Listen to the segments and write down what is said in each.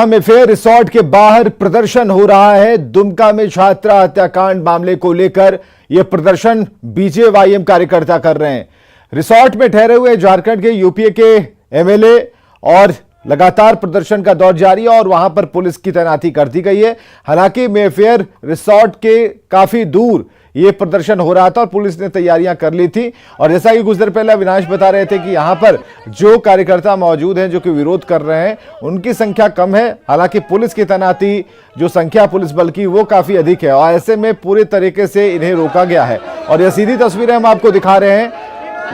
में फिर रिसोर्ट के बाहर प्रदर्शन हो रहा है। दुमका में छात्रा हत्याकांड मामले को लेकर यह प्रदर्शन बीजेवाईएम कार्यकर्ता कर रहे हैं। रिसोर्ट में ठहरे हुए झारखंड के यूपीए के एमएलए और लगातार प्रदर्शन का दौर जारी है और वहां पर पुलिस की तैनाती कर दी गई है। हालांकि मेफेयर रिसोर्ट के काफी दूर यह प्रदर्शन हो रहा था और पुलिस ने तैयारियां कर ली थी। और जैसा कि कुछ देर पहले अविनाश बता रहे थे कि यहां पर जो कार्यकर्ता मौजूद हैं जो कि विरोध कर रहे हैं उनकी संख्या कम है। हालांकि पुलिस की तैनाती जो संख्या पुलिस बल की वो काफी अधिक है और ऐसे में पूरे तरीके से इन्हें रोका गया है। और यह सीधी तस्वीरें हम आपको दिखा रहे हैं।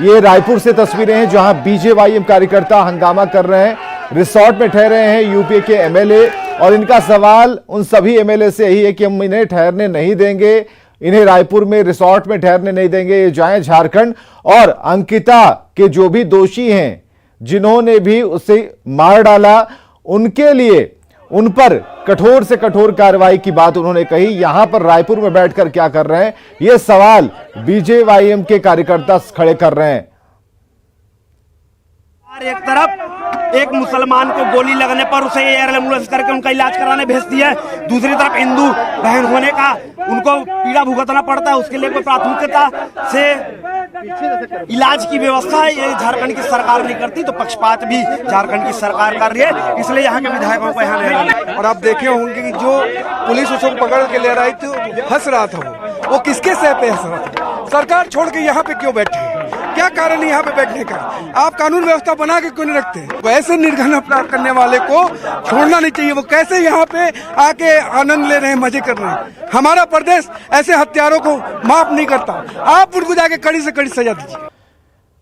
ये रायपुर से तस्वीरें हैं जहां बीजेवाईएम कार्यकर्ता हंगामा कर रहे हैं। रिसोर्ट में ठहरे हैं यूपी के एमएलए और इनका सवाल उन सभी एमएलए से यही है कि हम इन्हें ठहरने नहीं देंगे, इन्हें रायपुर में रिसोर्ट में ठहरने नहीं देंगे, ये जाएं झारखंड। और अंकिता के जो भी दोषी हैं जिन्होंने भी उसे मार डाला उनके लिए उन पर कठोर से कठोर कार्रवाई की बात उन्होंने कही। यहां पर रायपुर में बैठकर क्या कर रहे हैं यह सवाल बीजेवाईएम के कार्यकर्ता खड़े कर रहे हैं। एक तरफ एक मुसलमान को गोली लगने पर उसे एयर एम्बुलेंस करके उनका इलाज कराने भेजती है, दूसरी तरफ हिंदू बहन होने का उनको पीड़ा भुगतना पड़ता है, उसके लिए कोई प्राथमिकता से इलाज की व्यवस्था ये झारखंड की सरकार नहीं करती, तो पक्षपात भी झारखंड की सरकार कर रही है। इसलिए यहाँ के विधायकों को यहाँ नहीं। और आप देखे होंगे कि जो पुलिस उसको पकड़ के ले रही थी हंस रहा था, वो किसके सह पे हंस रहा था? सरकार छोड़ के यहाँ पे क्यों बैठे? क्या कारण है यहाँ पे बैठने का? आप कानून व्यवस्था बना के क्यों नहीं रखते? वैसे निर्घन अपराध करने वाले को छोड़ना नहीं चाहिए। वो कैसे यहाँ पे आके आनंद ले रहे हैं, मजे कर रहे हैं। हमारा प्रदेश ऐसे हत्यारों को माफ नहीं करता। आप उनको जाके कड़ी से कड़ी सजा दीजिए।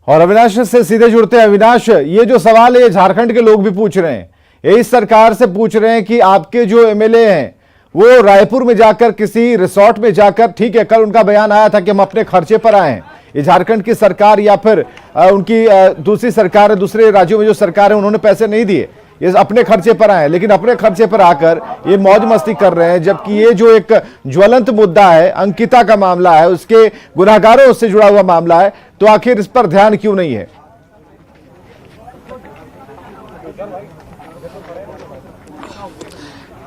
और अविनाश से सीधे जुड़ते हैं। अविनाश, ये जो सवाल है झारखंड के लोग भी पूछ रहे हैं, यही सरकार से पूछ रहे हैं कि आपके जो एमएलए हैं वो रायपुर में जाकर किसी रिसोर्ट में जाकर, ठीक है कल उनका बयान आया था कि हम अपने खर्चे पर आए हैं, ये झारखंड की सरकार या फिर उनकी दूसरी सरकार, दूसरे राज्यों में जो सरकार है उन्होंने पैसे नहीं दिए, ये अपने खर्चे पर आए, लेकिन अपने खर्चे पर आकर ये मौज मस्ती कर रहे हैं। जबकि ये जो एक ज्वलंत मुद्दा है, अंकिता का मामला है, उसके गुनाहगारों से जुड़ा हुआ मामला है, तो आखिर इस पर ध्यान क्यों नहीं है?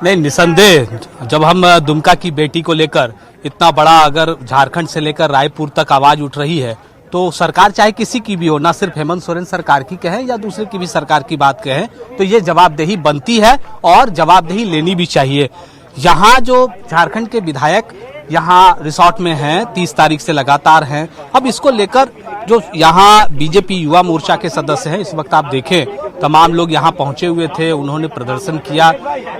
नहीं, निसंदेह जब हम दुमका की बेटी को लेकर इतना बड़ा अगर झारखंड से लेकर रायपुर तक आवाज उठ रही है तो सरकार चाहे किसी की भी हो, ना सिर्फ हेमंत सोरेन सरकार की कहें या दूसरे की भी सरकार की बात कहें, तो ये जवाबदेही बनती है और जवाबदेही लेनी भी चाहिए। यहाँ जो झारखंड के विधायक यहाँ रिसोर्ट में हैं, 30 तारीख से लगातार हैं। अब इसको लेकर जो यहाँ बीजेपी युवा मोर्चा के सदस्य हैं, इस वक्त आप देखें तमाम लोग यहाँ पहुंचे हुए थे, उन्होंने प्रदर्शन किया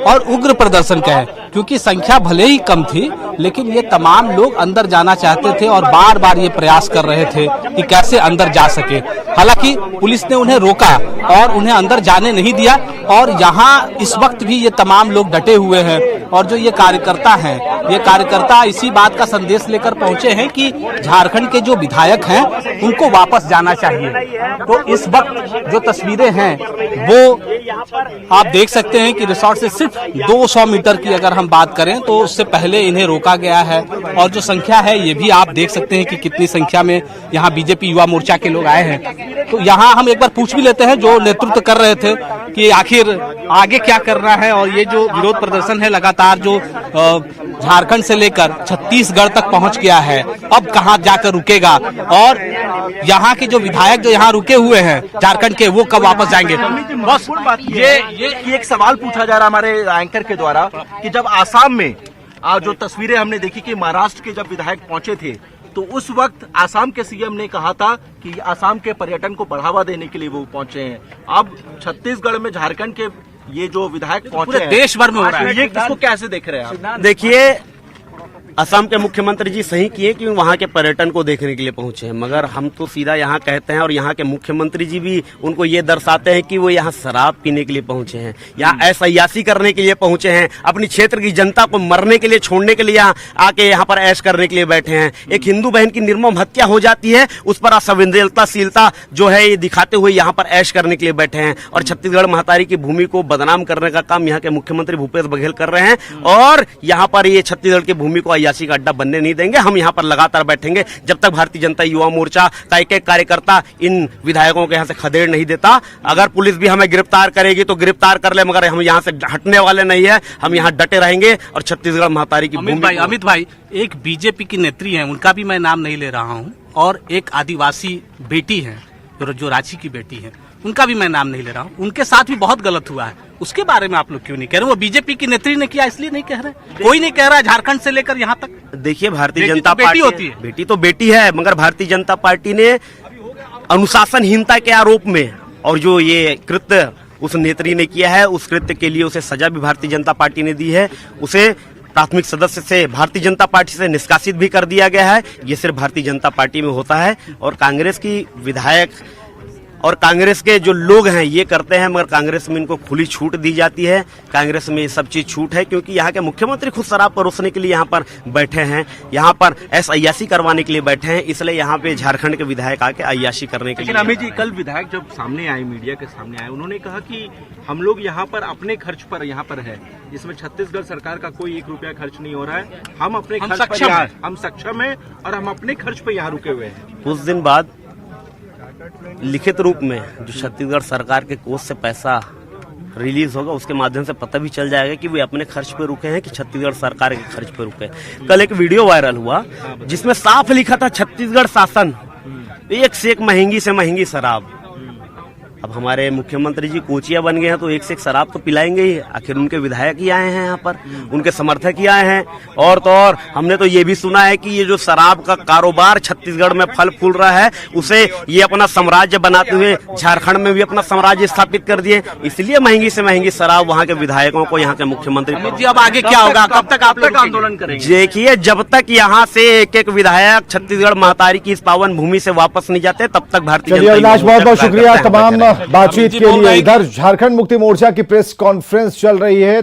और उग्र प्रदर्शन कहे, क्योंकि संख्या भले ही कम थी लेकिन ये तमाम लोग अंदर जाना चाहते थे और बार बार ये प्रयास कर रहे थे कि कैसे अंदर जा सके। हालांकि पुलिस ने उन्हें रोका और उन्हें अंदर जाने नहीं दिया। और यहाँ इस वक्त भी ये तमाम लोग डटे हुए हैं और जो ये कार्यकर्ता हैं, ये कार्यकर्ता इसी बात का संदेश लेकर पहुंचे हैं कि झारखंड के जो विधायक हैं उनको वापस जाना चाहिए। तो इस वक्त जो तस्वीरें हैं वो आप देख सकते हैं कि रिसोर्ट से सिर्फ 200 मीटर की अगर हम बात करें तो उससे पहले इन्हें रोका गया है। और जो संख्या है ये भी आप देख सकते हैं कि कितनी संख्या में यहाँ बीजेपी युवा मोर्चा के लोग आए हैं। तो यहाँ हम एक बार पूछ भी लेते हैं जो नेतृत्व कर रहे थे कि आखिर आगे क्या करना है। और ये जो विरोध प्रदर्शन है लगातार जो झारखंड से लेकर छत्तीसगढ़ तक पहुंच गया है, अब कहां जाकर रुकेगा और यहाँ के जो विधायक जो यहाँ रुके हुए हैं झारखंड के, वो कब वापस जाएंगे? बस ये एक सवाल पूछा जा रहा हमारे एंकर के द्वारा कि जब आसाम में जो तस्वीरें हमने देखी कि महाराष्ट्र के जब विधायक पहुंचे थे तो उस वक्त आसाम के सीएम ने कहा था कि आसाम के पर्यटन को बढ़ावा देने के लिए वो पहुंचे हैं। अब छत्तीसगढ़ में झारखंड के ये जो विधायक पहुंचे हैं, देश भर में हो रहा है, ये इसको कैसे देख रहे हैं आप? देखिए, असम के मुख्यमंत्री जी सही किए कि वहाँ के पर्यटन को देखने के लिए पहुंचे हैं, मगर हम तो सीधा यहाँ कहते हैं और यहाँ के मुख्यमंत्री जी भी उनको ये दर्शाते हैं कि वो यहाँ शराब पीने के लिए पहुंचे हैं, यहाँ ऐशयासी करने के लिए पहुंचे हैं, अपनी क्षेत्र की जनता को मरने के लिए, छोड़ने के लिए यहाँ आके यहाँ पर ऐश करने के लिए बैठे हैं। एक हिंदू बहन की निर्मम हत्या हो जाती है, उस पर असंवेदनशीलता जो है ये दिखाते हुए यहाँ पर ऐश करने के लिए बैठे हैं। और छत्तीसगढ़ महतारी की भूमि को बदनाम करने का काम यहाँ के मुख्यमंत्री भूपेश बघेल कर रहे हैं और यहाँ पर ये छत्तीसगढ़ की भूमि को अय्याशी का अड्डा बनने नहीं देंगे। हम यहाँ पर लगातार बैठेंगे जब तक भारतीय जनता युवा मोर्चा का एक एक कार्यकर्ता इन विधायकों के यहाँ से खदेड़ नहीं देता। अगर पुलिस भी हमें गिरफ्तार करेगी तो गिरफ्तार कर ले, मगर हम यहाँ से हटने वाले नहीं है। हम यहाँ डटे रहेंगे और छत्तीसगढ़ महतारी की अमित भाई एक बीजेपी की नेत्री हैं, उनका भी मैं नाम नहीं ले रहा हूं, और एक आदिवासी बेटी है जो रांची की बेटी है, उनका भी मैं नाम नहीं ले रहा हूं, उनके साथ भी बहुत गलत हुआ है। उसके बारे में आप लोग क्यों नहीं कह रहे? वो बीजेपी की नेत्री ने किया इसलिए नहीं कह रहे? कोई नहीं कह रहा है झारखंड से लेकर यहाँ तक। देखिए, भारतीय बेटी जनता तो बेटी पार्टी होती है। बेटी तो बेटी है, मगर भारतीय जनता पार्टी ने अनुशासनहीनता के आरोप में और जो ये कृत्य उस नेत्री ने किया है, उस कृत्य के लिए उसे सजा भी भारतीय जनता पार्टी ने दी है। उसे प्राथमिक सदस्य से भारतीय जनता पार्टी से निष्कासित भी कर दिया गया है। ये सिर्फ भारतीय जनता पार्टी में होता है और कांग्रेस की विधायक और कांग्रेस के जो लोग हैं ये करते हैं, मगर कांग्रेस में इनको खुली छूट दी जाती है। कांग्रेस में ये सब चीज छूट है क्योंकि यहाँ के मुख्यमंत्री खुद शराब परोसने के लिए यहाँ पर बैठे हैं, यहाँ पर अय्याशी करवाने के लिए बैठे हैं, इसलिए यहाँ पे झारखंड के विधायक आके अय्याशी करने के लिए। लेकिन अमित जी, कल विधायक जब सामने आए, मीडिया के सामने आए, उन्होंने कहा कि हम लोग यहाँ पर अपने खर्च पर यहाँ पर है, जिसमें छत्तीसगढ़ सरकार का कोई 1 रुपया खर्च नहीं हो रहा है। हम अपने खर्च पर हम सक्षम है और हम अपने खर्च पर यहाँ रुके हुए हैं। कुछ दिन बाद लिखित रूप में जो छत्तीसगढ़ सरकार के कोष से पैसा रिलीज होगा, उसके माध्यम से पता भी चल जाएगा कि वे अपने खर्च पे रुके हैं कि छत्तीसगढ़ सरकार के खर्च पे रुके। कल एक वीडियो वायरल हुआ जिसमें साफ लिखा था छत्तीसगढ़ शासन एक से एक महंगी से महंगी शराब। अब हमारे मुख्यमंत्री जी कोचिया बन गए हैं तो एक से एक शराब तो पिलाएंगे ही। आखिर उनके विधायक ही आए हैं यहाँ पर, उनके समर्थक ही आए हैं। और तो और हमने तो ये भी सुना है कि ये जो शराब का कारोबार छत्तीसगढ़ में फल फूल रहा है, उसे ये अपना साम्राज्य बनाते हुए झारखंड में भी अपना साम्राज्य स्थापित कर दिए। इसलिए महंगी से महंगी शराब वहाँ के विधायकों को, यहाँ के मुख्यमंत्री जी अब आगे क्या होगा? कब तक आप लोग आंदोलन करेंगे? देखिए, जब तक यहाँ से एक एक विधायक छत्तीसगढ़ महतारी की इस पावन भूमि से वापस नहीं जाते, तब तक भारतीय चलिए अविनाश, बहुत बहुत शुक्रिया तमाम बातचीत जी के बोल लिए। रहे इधर झारखंड मुक्ति मोर्चा की प्रेस कॉन्फ्रेंस चल रही है।